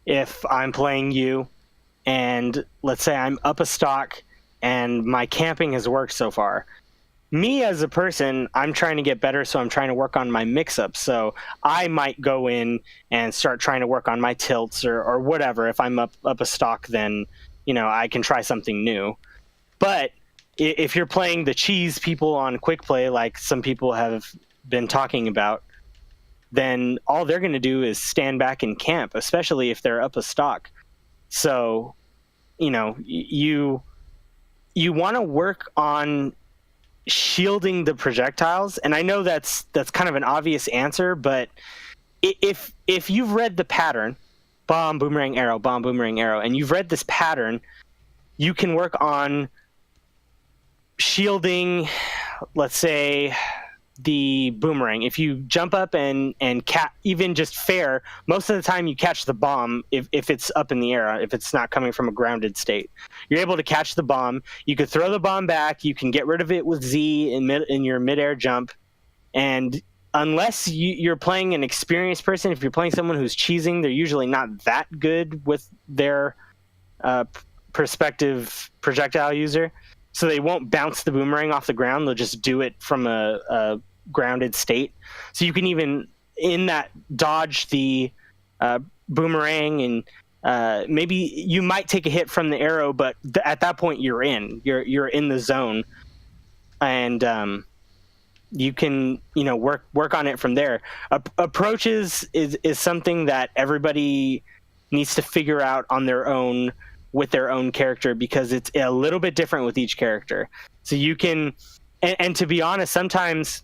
if I'm playing you and let's say I'm up a stock and my camping has worked so far, me as a person, I'm trying to get better, so I'm trying to work on my mix-ups. So I might go in and start trying to work on my tilts or whatever. If I'm up a stock, then I can try something new. But if you're playing the cheese people on quick play, like some people have been talking about, then all they're going to do is stand back and camp, especially if they're up a stock. So, you want to work on shielding the projectiles. And I know that's kind of an obvious answer, but if you've read the pattern, bomb, boomerang, arrow, and you've read this pattern, you can work on shielding, let's say, the boomerang. If you jump up and even just fair, most of the time you catch the bomb if it's up in the air, if it's not coming from a grounded state. You're able to catch the bomb. You could throw the bomb back. You can get rid of it with Z in your midair jump. And unless you're playing an experienced person, if you're playing someone who's cheesing, they're usually not that good with their perspective projectile user, so they won't bounce the boomerang off the ground. They'll just do it from a grounded state. So you can even in that dodge the boomerang, and maybe you might take a hit from the arrow, but at that point you're in the zone, and you can work on it from there. Approaches is something that everybody needs to figure out on their own with their own character, because it's a little bit different with each character. So you can, and to be honest, sometimes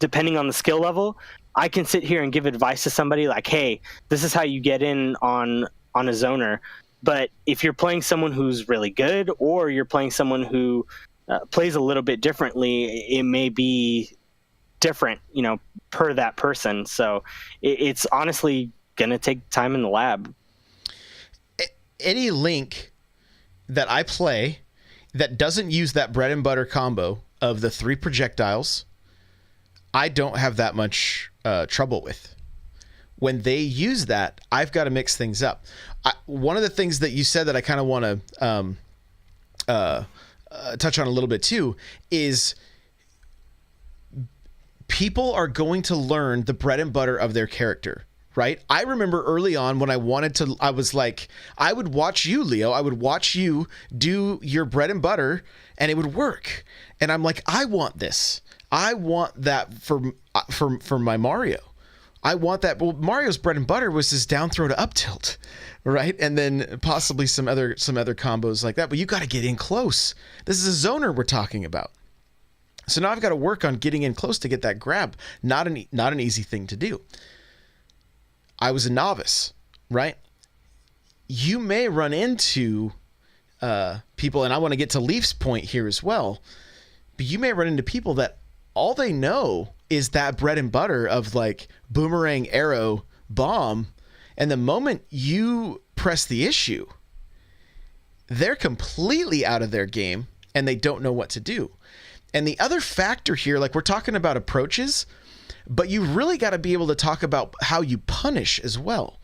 depending on the skill level, I can sit here and give advice to somebody like, hey, this is how you get in on a zoner. But if you're playing someone who's really good, or you're playing someone who plays a little bit differently, it may be different, per that person. So it's honestly going to take time in the lab. Any link that I play that doesn't use that bread and butter combo of the 3 projectiles, I don't have that much trouble with. When they use that, I've got to mix things up. One of the things that you said that I kind of want to touch on a little bit too is people are going to learn the bread and butter of their character. Right? I remember early on when I was like, I would watch you, Leo. I would watch you do your bread and butter and it would work. And I'm like, I want this. I want that for my Mario. I want that. Well, Mario's bread and butter was his down throw to up tilt, right? And then possibly some other combos like that. But you got to get in close. This is a zoner we're talking about. So now I've got to work on getting in close to get that grab. Not an easy thing to do. I was a novice, right? You may run into people, and I want to get to Leaf's point here as well, but you may run into people that all they know is that bread and butter of like boomerang, arrow, bomb, and the moment you press the issue, they're completely out of their game and they don't know what to do. And the other factor here, like we're talking about approaches, but you really got to be able to talk about how you punish as well.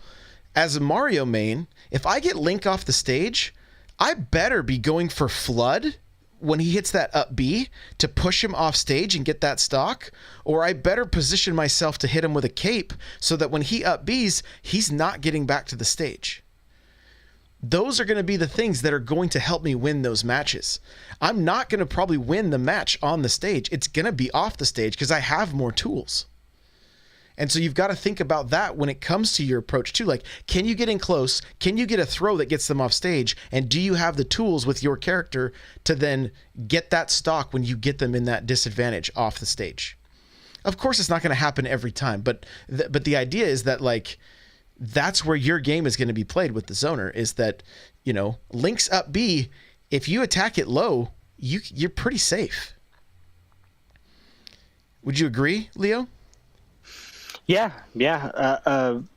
As a Mario main, if I get Link off the stage, I better be going for Flood when he hits that up B to push him off stage and get that stock, or I better position myself to hit him with a cape so that when he up Bs, he's not getting back to the stage. Those are going to be the things that are going to help me win those matches. I'm not going to probably win the match on the stage. It's going to be off the stage because I have more tools. And so you've got to think about that when it comes to your approach too. Like, can you get in close? Can you get a throw that gets them off stage? And do you have the tools with your character to then get that stock when you get them in that disadvantage off the stage? Of course, it's not going to happen every time, but the idea is that like, that's where your game is going to be played with the zoner, is that, Link's up B, if you attack it low, you're pretty safe. Would you agree, Leo? Yeah.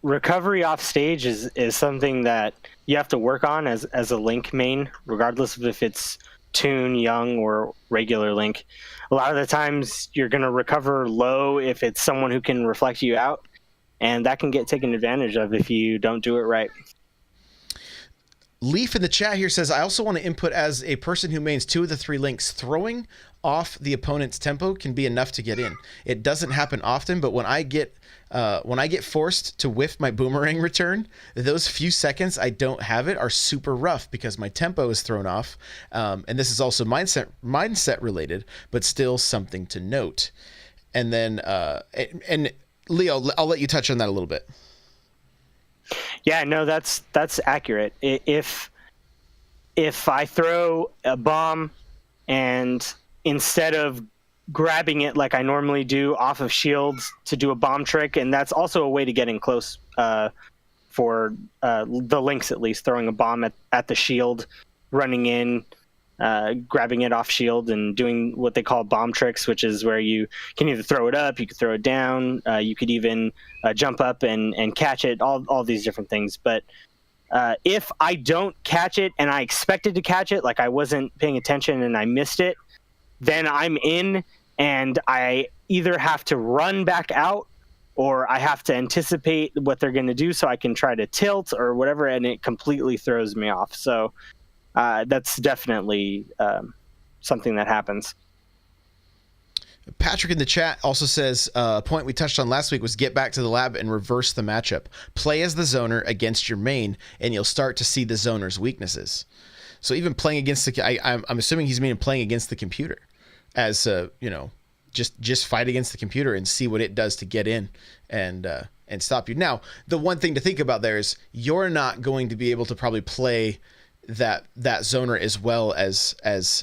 Recovery off stage is something that you have to work on as a Link main, regardless of if it's Toon, Young, or regular Link. A lot of the times you're going to recover low if it's someone who can reflect you out, and that can get taken advantage of if you don't do it right. Leaf in the chat here says, I also want to input as a person who mains 2 of the 3 links, throwing off the opponent's tempo can be enough to get in. It doesn't happen often, but when I get forced to whiff my boomerang return, those few seconds I don't have it are super rough because my tempo is thrown off. And this is also mindset related, but still something to note. And then, and Leo, I'll let you touch on that a little bit. Yeah, no, that's accurate. If I throw a bomb and instead of grabbing it like I normally do off of shields to do a bomb trick, and that's also a way to get in close for the Links, at least, throwing a bomb at the shield, running in, grabbing it off shield and doing what they call bomb tricks, which is where you can either throw it up, you could throw it down, you could even jump up and catch it, all these different things. But if I don't catch it and I expected to catch it, like I wasn't paying attention and I missed it, then I'm in and I either have to run back out or I have to anticipate what they're going to do so I can try to tilt or whatever, and it completely throws me off. So that's definitely something that happens. Patrick in the chat also says a point we touched on last week was get back to the lab and reverse the matchup. Play as the zoner against your main, and you'll start to see the zoner's weaknesses. So even playing against I'm assuming he's meaning playing against the computer, as just fight against the computer and see what it does to get in and stop you. Now, the one thing to think about there is you're not going to be able to probably play that zoner as well as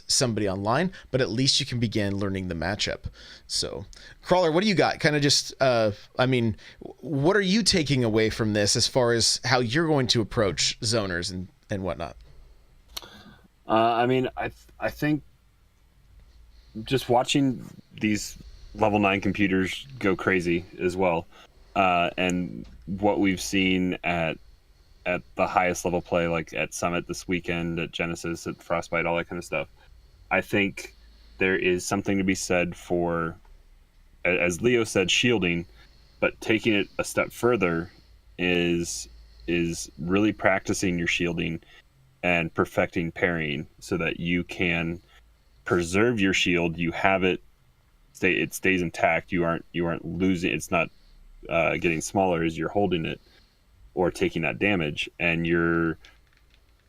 somebody online, but at least you can begin learning the matchup. So Crawler, what do you got? Kind of just what are you taking away from this as far as how you're going to approach zoners and whatnot? I think just watching these level 9 computers go crazy as well, and what we've seen at the highest level play, like at Summit this weekend, at Genesis, at Frostbite, all that kind of stuff. I think there is something to be said for, as Leo said, shielding, but taking it a step further is really practicing your shielding and perfecting parrying so that you can preserve your shield. You have it stays intact. You aren't losing. It's not getting smaller as you're holding it or taking that damage, and you're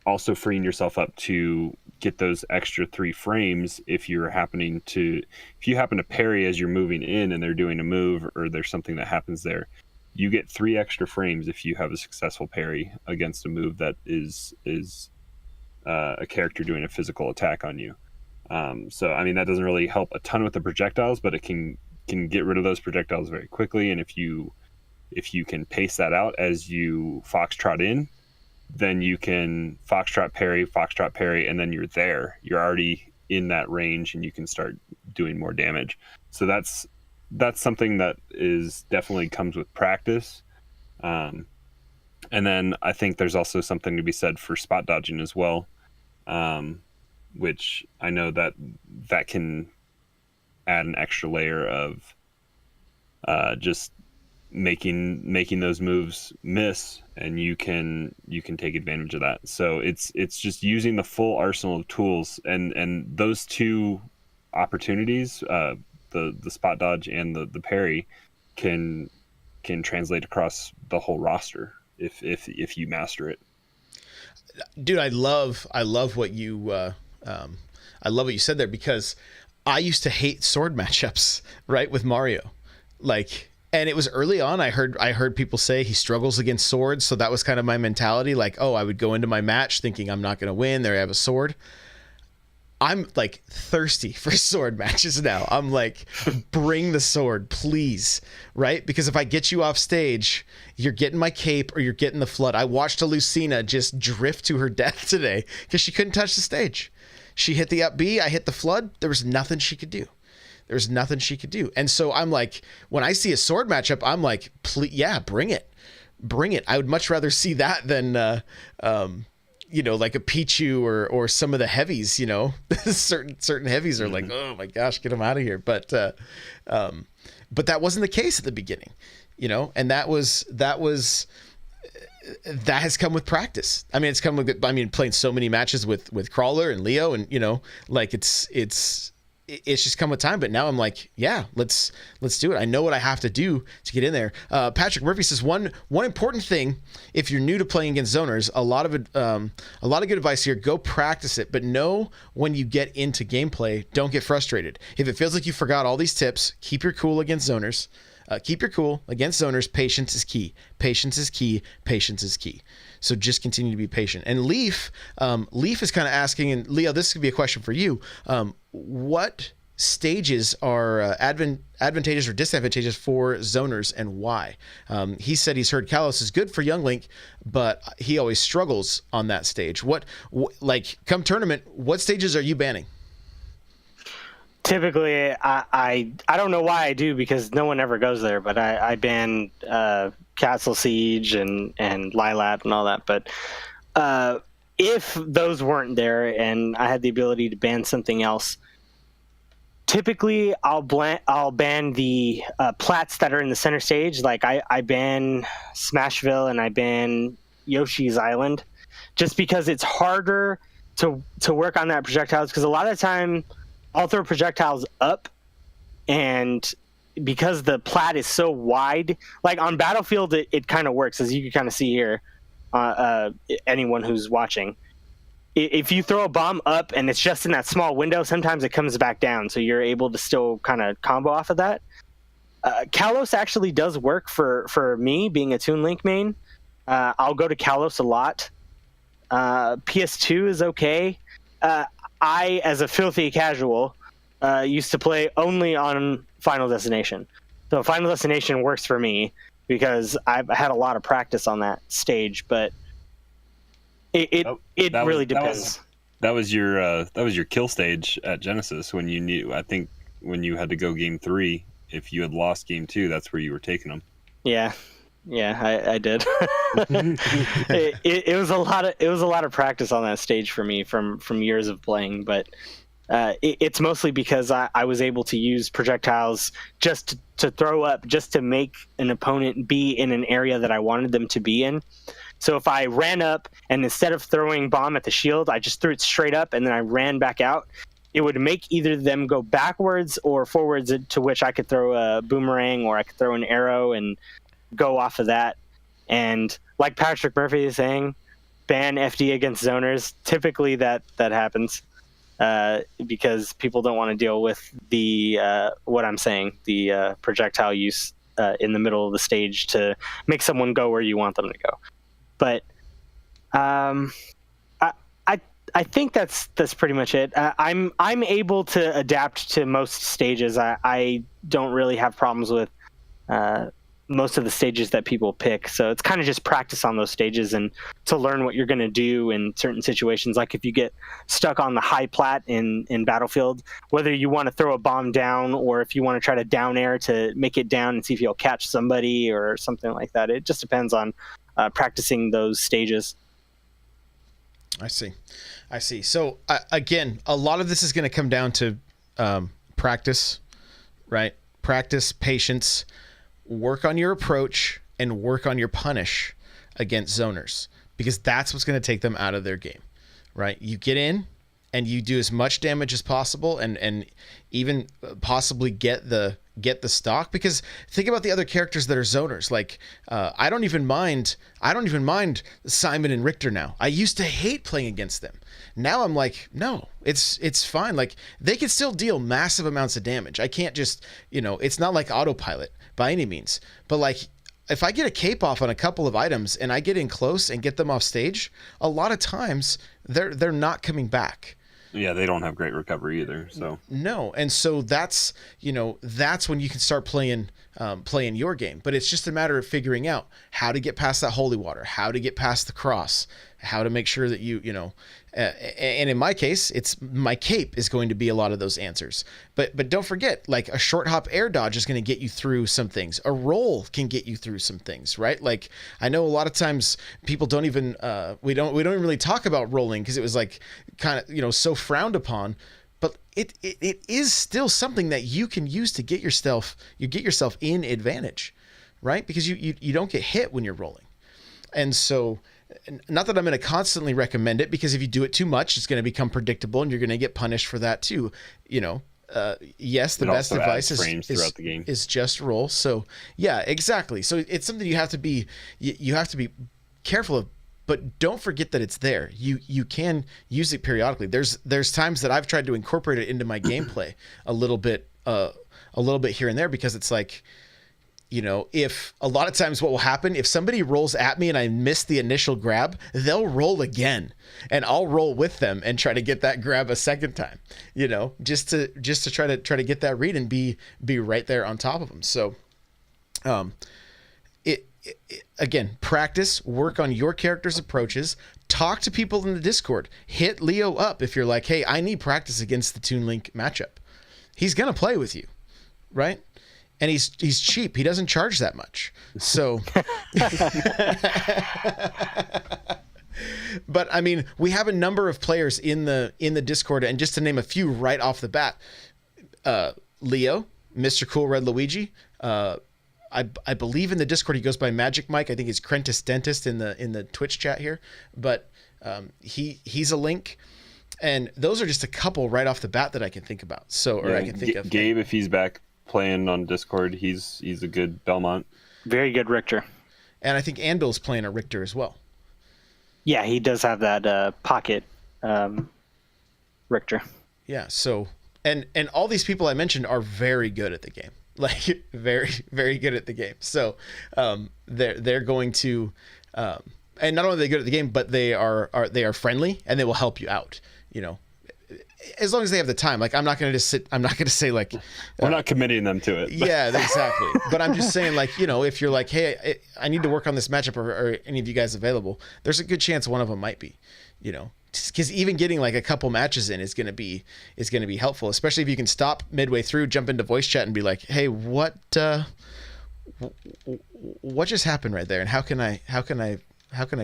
also freeing yourself up to get those extra 3 frames if you happen to parry as you're moving in and they're doing a move or there's something that happens there. You get 3 extra frames if you have a successful parry against a move that is a character doing a physical attack on you. So that doesn't really help a ton with the projectiles, but it can get rid of those projectiles very quickly. And if you can pace that out as you foxtrot in, then you can foxtrot parry, and then you're there. You're already in that range, and you can start doing more damage. So that's something that is definitely comes with practice. And then I think there's also something to be said for spot dodging as well, which I know that can add an extra layer of just making those moves miss, and you can take advantage of that. So it's just using the full arsenal of tools, and those 2 opportunities, the spot dodge and the parry, can translate across the whole roster if you master it. Dude, I love what you I love what you said there, because I used to hate sword matchups, right, with Mario. And it was early on. I heard people say he struggles against swords, so that was kind of my mentality. I would go into my match thinking I'm not going to win. There I have a sword. I'm thirsty for sword matches now. I'm bring the sword, please, right? Because if I get you off stage, you're getting my cape or you're getting the flood. I watched a Lucina just drift to her death today because she couldn't touch the stage. She hit the up B, I hit the flood. There was nothing she could do. And so I'm when I see a sword matchup, I'm please, yeah, bring it. I would much rather see that than, a Pichu or some of the heavies, certain heavies are oh my gosh, get them out of here. But that wasn't the case at the beginning, and that has come with practice. It's come with, playing so many matches with Crawler and Leo, and it's just come with time. But now I'm yeah, let's do it. I know what I have to do to get in there. Patrick Murphy says one important thing if you're new to playing against zoners, a lot of good advice here. Go practice it, but know when you get into gameplay, don't get frustrated. If it feels like you forgot all these tips, keep your cool against zoners. Patience is key. Patience is key. So just continue to be patient. And Leaf is kind of asking, and Leo, this could be a question for you. What stages are advantageous or disadvantageous for zoners, and why? He said he's heard Kalos is good for Young Link, but he always struggles on that stage. What come tournament, what stages are you banning? Typically, I don't know why I do, because no one ever goes there, but I ban Castle Siege and Lilat and all that. But if those weren't there and I had the ability to ban something else, typically I'll ban the plats that are in the center stage. Like I ban Smashville and I ban Yoshi's Island, just because it's harder to work on that projectiles. Because a lot of the time I'll throw projectiles up, and because the plat is so wide, like on Battlefield, it kind of works, as you can kind of see here. Anyone who's watching, if you throw a bomb up and it's just in that small window, sometimes it comes back down, so you're able to still kind of combo off of that. Kalos actually does work for me, being a Toon Link main. I'll go to Kalos a lot. PS2 is okay. I, as a filthy casual, used to play only on Final Destination. So Final Destination works for me because I've had a lot of practice on that stage, but it really depends. That was your kill stage at Genesis when you knew. I think when you had to go game 3, if you had lost game 2, that's where you were taking them. Yeah, I did. it was a lot of practice on that stage for me from years of playing, but it's mostly because I was able to use projectiles just to throw up, just to make an opponent be in an area that I wanted them to be in. So if I ran up and instead of throwing bomb at the shield, I just threw it straight up and then I ran back out, it would make either them go backwards or forwards, to which I could throw a boomerang or I could throw an arrow and go off of that. And like Patrick Murphy is saying, ban FD against zoners. Typically that happens because people don't want to deal with the what I'm saying, the projectile use in the middle of the stage to make someone go where you want them to go. But I think that's pretty much it. I'm able to adapt to most stages. I don't really have problems with most of the stages that people pick. So it's kind of just practice on those stages and to learn what you're going to do in certain situations. Like if you get stuck on the high plat in Battlefield, whether you want to throw a bomb down or if you want to try to down air to make it down and see if you'll catch somebody or something like that. It just depends on practicing those stages. I see. So again, a lot of this is going to come down to practice, right? Practice, patience, work on your approach, and work on your punish against zoners, because that's what's going to take them out of their game, right? You get in and you do as much damage as possible and even possibly get the stock, because think about the other characters that are zoners. Like I don't even mind Simon and Richter now. I used to hate playing against them. Now I'm like, no, it's fine. Like they can still deal massive amounts of damage. I can't just, it's not like autopilot by any means, but like if I get a cape off on a couple of items and I get in close and get them off stage, a lot of times they're not coming back. Yeah, they don't have great recovery either. So no, and so that's when you can start playing your game. But it's just a matter of figuring out how to get past that holy water, how to get past the cross, how to make sure that and in my case, it's my cape is going to be a lot of those answers. But don't forget, like a short hop air dodge is going to get you through some things. A roll can get you through some things, right? Like I know a lot of times people don't even we don't even really talk about rolling because it was like kind of so frowned upon. But it is still something that you can use to get yourself in advantage, right? Because you don't get hit when you're rolling, and so. Not that I'm going to constantly recommend it, because if you do it too much, it's going to become predictable and you're going to get punished for that too. Yes, the best advice is just roll. So yeah, exactly. So it's something you have to be careful of, but don't forget that it's there. You can use it periodically. There's times that I've tried to incorporate it into my gameplay a little bit here and there, because it's like, if a lot of times what will happen, if somebody rolls at me and I miss the initial grab, they'll roll again and I'll roll with them and try to get that grab a second time, just to try to get that read and be right there on top of them. So, again, practice, work on your character's approaches, talk to people in the Discord, hit Leo up. If you're like, hey, I need practice against the Toon Link matchup, he's going to play with you. Right. And he's cheap. He doesn't charge that much. So, but I mean, we have a number of players in the Discord, and just to name a few right off the bat, Leo, Mr. Cool Red Luigi. I believe in the Discord he goes by Magic Mike. I think he's Crentis Dentist in the Twitch chat here, but he's a link, and those are just a couple right off the bat that I can think about. So, or I can think of. Gabe, if he's back playing on Discord, he's a good Belmont. Very good Richter. And I think Anvil's playing a Richter as well. Yeah, he does have that pocket Richter. Yeah. So, and all these people I mentioned are very good at the game. Like very, very good at the game. So they're going to, and not only are they good at the game, but they are friendly and they will help you out. You know, as long as they have the time. Like I'm not going to just sit. I'm not going to say like we're not committing them to it. Yeah, exactly. But I'm just saying like, you know, if you're like, hey, I need to work on this matchup, or any of you guys available, there's a good chance one of them might be. You know. Because even getting like a couple matches in is going to be helpful, especially if you can stop midway through, jump into voice chat, and be like, "Hey, what just happened right there? And how can I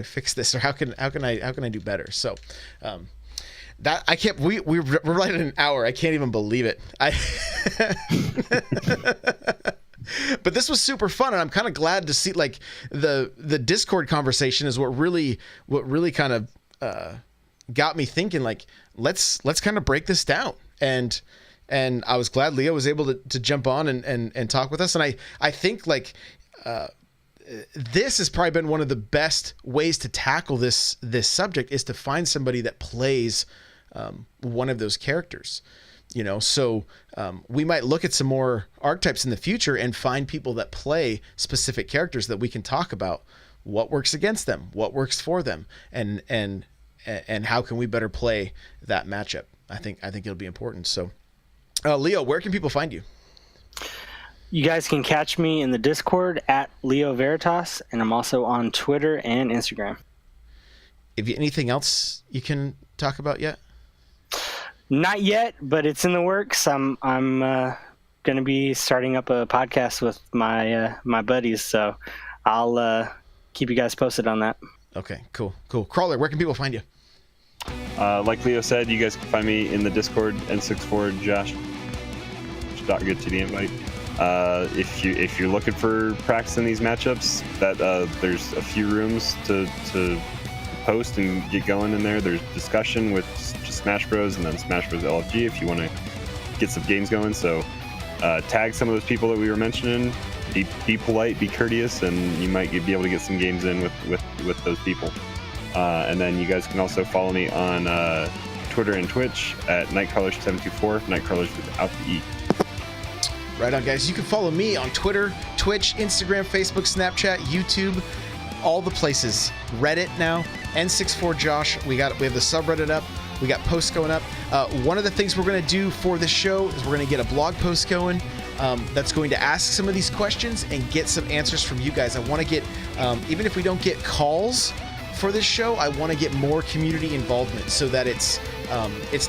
fix this, or how can I do better?" So, that I can't. We're right at an hour. I can't even believe it. But this was super fun, and I'm kind of glad to see like the Discord conversation is what really kind of. Got me thinking like let's kind of break this down, and I was glad Leo was able to jump on and talk with us, and I think like this has probably been one of the best ways to tackle this subject, is to find somebody that plays one of those characters, you know. So we might look at some more archetypes in the future and find people that play specific characters that we can talk about what works against them, what works for them, and how can we better play that matchup. I think it'll be important. So, Leo, where can people find you? You guys can catch me in the Discord at Leo Veritas, and I'm also on Twitter and Instagram. Anything else you can talk about yet? Not yet, but it's in the works. I'm going to be starting up a podcast with my buddies, so I'll keep you guys posted on that. Okay, cool. Crawler, where can people find you? Like Leo said, you guys can find me in the Discord, N64 Josh. Get to the invite. If you're looking for practicing these matchups, that there's a few rooms to post and get going in there. There's discussion with just Smash Bros. And then Smash Bros. LFG if you want to get some games going. So tag some of those people that we were mentioning. Be polite, be courteous, and you might be able to get some games in with those people. And then you guys can also follow me on Twitter and Twitch at Nightcrawlers724, Nightcrawlers without the E. Right on, guys. You can follow me on Twitter, Twitch, Instagram, Facebook, Snapchat, YouTube, all the places. Reddit now, N64Josh. We have the subreddit up. We got posts going up. One of the things we're going to do for this show is we're going to get a blog post going that's going to ask some of these questions and get some answers from you guys. I want to get, even if we don't get calls for this show, I want to get more community involvement so that it's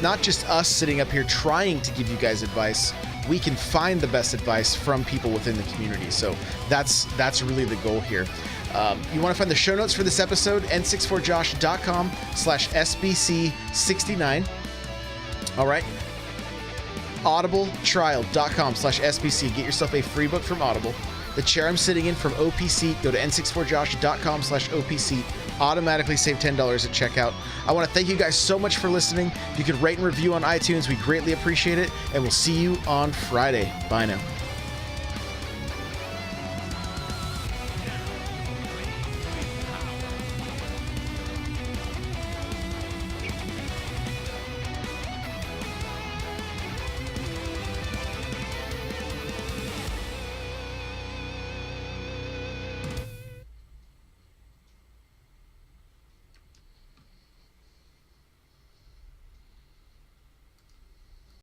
not just us sitting up here trying to give you guys advice. We can find the best advice from people within the community. So that's really the goal here. You want to find the show notes for this episode, n64josh.com/SBC69. All right. audibletrial.com/SBC. Get yourself a free book from Audible. The chair I'm sitting in from OPC, go to n64josh.com/OPC. Automatically save $10 at checkout. I want to thank you guys so much for listening. If you could rate and review on iTunes, we greatly appreciate it. And we'll see you on Friday. Bye now.